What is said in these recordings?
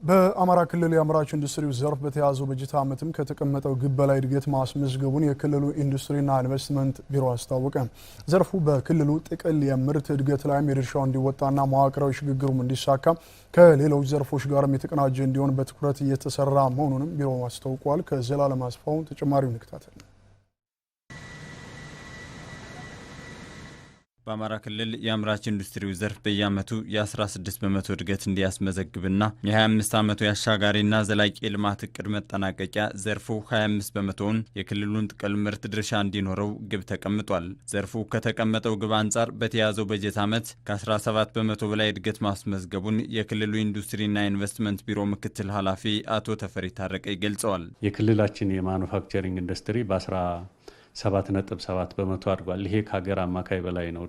በአማራ ክልል የአምራች ኢንዱስትሪው ዘርፍ በተያዘው በጀት ዓመትም ከተቀመጠው ግብ በላይ እድገት ማስመዝገቡን የክልሉ ኢንዱስትሪና ኢንቨስትመንት ቢሮ አስታወቀ። ዘርፉ በክልሉ ጥቅል የምርት እድገት ላይም የድርሻው እንዲወጣና መዋቅራዊ ሽግግሩም እንዲሳካ ከሌሎች ዘርፎች ጋርም የተቀናጀ እንዲሆን በትኩረት እየተሰራ መሆኑንም ቢሮው አስታውቋል። ከዘላለም አስፋው ተጨማሪውን እንከታተል። በአማራ ክልል የአምራች ኢንዱስትሪው ዘርፍ በየዓመቱ የ16 በመቶ እድገት እንዲያስመዘግብና የ25 ዓመቱ የአሻጋሪና ዘላቂ ልማት እቅድ መጠናቀቂያ ዘርፉ 25 በመቶውን የክልሉን ጥቅል ምርት ድርሻ እንዲኖረው ግብ ተቀምጧል። ዘርፉ ከተቀመጠው ግብ አንጻር በተያዘው በጀት ዓመት ከ17 በመቶ በላይ እድገት ማስመዝገቡን የክልሉ ኢንዱስትሪና ኢንቨስትመንት ቢሮ ምክትል ኃላፊ አቶ ተፈሪ ታረቀኝ ገልጸዋል። የክልላችን የማኑፋክቸሪንግ ኢንዱስትሪ በ17.7 በመቶ አድጓል። ይሄ ከሀገር አማካይ በላይ ነው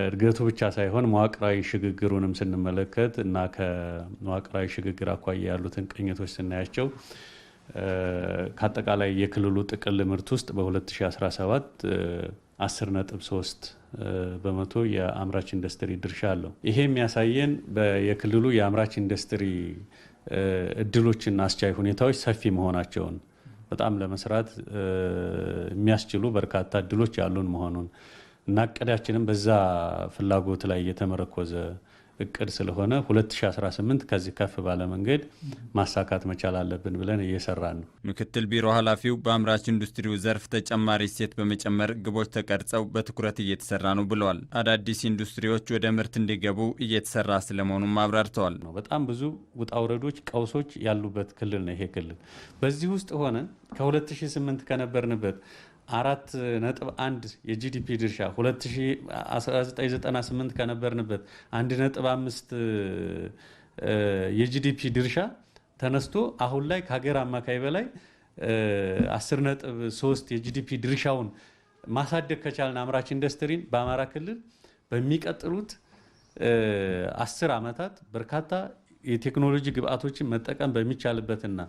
እድገቱ ብቻ ሳይሆን መዋቅራዊ ሽግግሩንም ስንመለከት እና ከመዋቅራዊ ሽግግር አኳያ ያሉትን ቅኝቶች ስናያቸው ከአጠቃላይ የክልሉ ጥቅል ምርት ውስጥ በ2017 10.3 በመቶ የአምራች ኢንዱስትሪ ድርሻ አለው። ይሄ የሚያሳየን የክልሉ የአምራች ኢንዱስትሪ እድሎችና አስቻይ ሁኔታዎች ሰፊ መሆናቸውን በጣም ለመስራት የሚያስችሉ በርካታ እድሎች ያሉን መሆኑን እና እቅዳችንም በዛ ፍላጎት ላይ የተመረኮዘ እቅድ ስለሆነ 2018 ከዚህ ከፍ ባለ መንገድ ማሳካት መቻል አለብን ብለን እየሰራን ነው። ምክትል ቢሮ ኃላፊው በአምራች ኢንዱስትሪው ዘርፍ ተጨማሪ እሴት በመጨመር ግቦች ተቀርጸው በትኩረት እየተሰራ ነው ብለዋል። አዳዲስ ኢንዱስትሪዎች ወደ ምርት እንዲገቡ እየተሰራ ስለመሆኑም አብራርተዋል። በጣም ብዙ ውጣ ውረዶች፣ ቀውሶች ያሉበት ክልል ነው ይሄ ክልል። በዚህ ውስጥ ሆነ ከ2008 ከነበርንበት 4.1 የጂዲፒ ድርሻ 1998 ከነበርንበት 1.5 የጂዲፒ ድርሻ ተነስቶ አሁን ላይ ከሀገር አማካይ በላይ 10.3 የጂዲፒ ድርሻውን ማሳደግ ከቻልን አምራች ኢንዱስትሪን በአማራ ክልል በሚቀጥሉት 10 ዓመታት በርካታ የቴክኖሎጂ ግብአቶችን መጠቀም በሚቻልበትና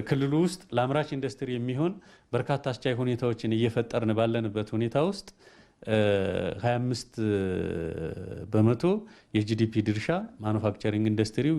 ክልሉ ውስጥ ለአምራች ኢንዱስትሪ የሚሆን በርካታ አስቻይ ሁኔታዎችን እየፈጠርን ባለንበት ሁኔታ ውስጥ 25 በመቶ የጂዲፒ ድርሻ ማኑፋክቸሪንግ ኢንዱስትሪው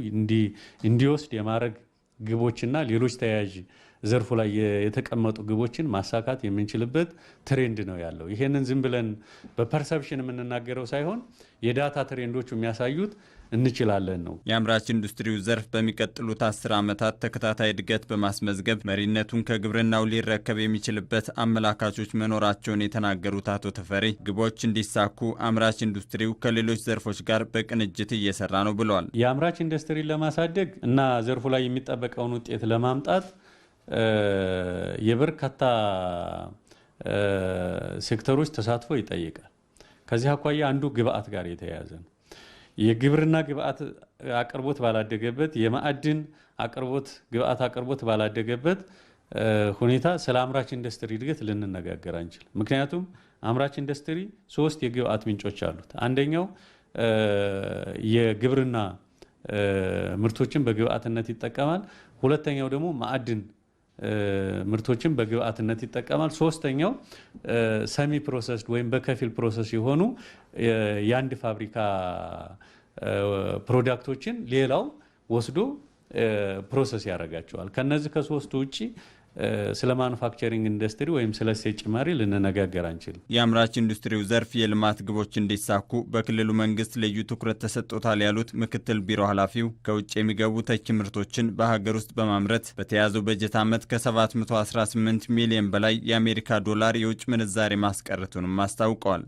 እንዲወስድ የማድረግ ግቦችና ሌሎች ተያያዥ ዘርፉ ላይ የተቀመጡ ግቦችን ማሳካት የምንችልበት ትሬንድ ነው ያለው። ይሄንን ዝም ብለን በፐርሰፕሽን የምንናገረው ሳይሆን የዳታ ትሬንዶቹ የሚያሳዩት እንችላለን ነው። የአምራች ኢንዱስትሪው ዘርፍ በሚቀጥሉት 10 ዓመታት ተከታታይ እድገት በማስመዝገብ መሪነቱን ከግብርናው ሊረከብ የሚችልበት አመላካቾች መኖራቸውን የተናገሩት አቶ ተፈሪ ግቦች እንዲሳኩ አምራች ኢንዱስትሪው ከሌሎች ዘርፎች ጋር በቅንጅት እየሰራ ነው ብለዋል። የአምራች ኢንዱስትሪን ለማሳደግ እና ዘርፉ ላይ የሚጠበቀውን ውጤት ለማምጣት የበርካታ ሴክተሮች ተሳትፎ ይጠይቃል። ከዚህ አኳያ አንዱ ግብአት ጋር የተያያዘ ነው። የግብርና ግብአት አቅርቦት ባላደገበት፣ የማዕድን ግብአት አቅርቦት ባላደገበት ሁኔታ ስለ አምራች ኢንዱስትሪ እድገት ልንነጋገር አንችል። ምክንያቱም አምራች ኢንዱስትሪ 3 የግብአት ምንጮች አሉት። አንደኛው የግብርና ምርቶችን በግብአትነት ይጠቀማል። ሁለተኛው ደግሞ ማዕድን ምርቶችን በግብአትነት ይጠቀማል። ሶስተኛው ሰሚ ፕሮሰስድ ወይም በከፊል ፕሮሰስ የሆኑ የአንድ ፋብሪካ ፕሮዳክቶችን ሌላው ወስዶ ፕሮሰስ ያደርጋቸዋል። ከነዚህ ከሶስቱ ውጪ ስለ ማኑፋክቸሪንግ ኢንዱስትሪ ወይም ስለ እሴት ጭማሪ ልንነጋገር አንችልም። የአምራች ኢንዱስትሪው ዘርፍ የልማት ግቦች እንዲሳኩ በክልሉ መንግስት ልዩ ትኩረት ተሰጥቶታል ያሉት ምክትል ቢሮ ኃላፊው ከውጭ የሚገቡ ተኪ ምርቶችን በሀገር ውስጥ በማምረት በተያዘው በጀት ዓመት ከ718 ሚሊዮን በላይ የአሜሪካ ዶላር የውጭ ምንዛሬ ማስቀረቱንም አስታውቀዋል።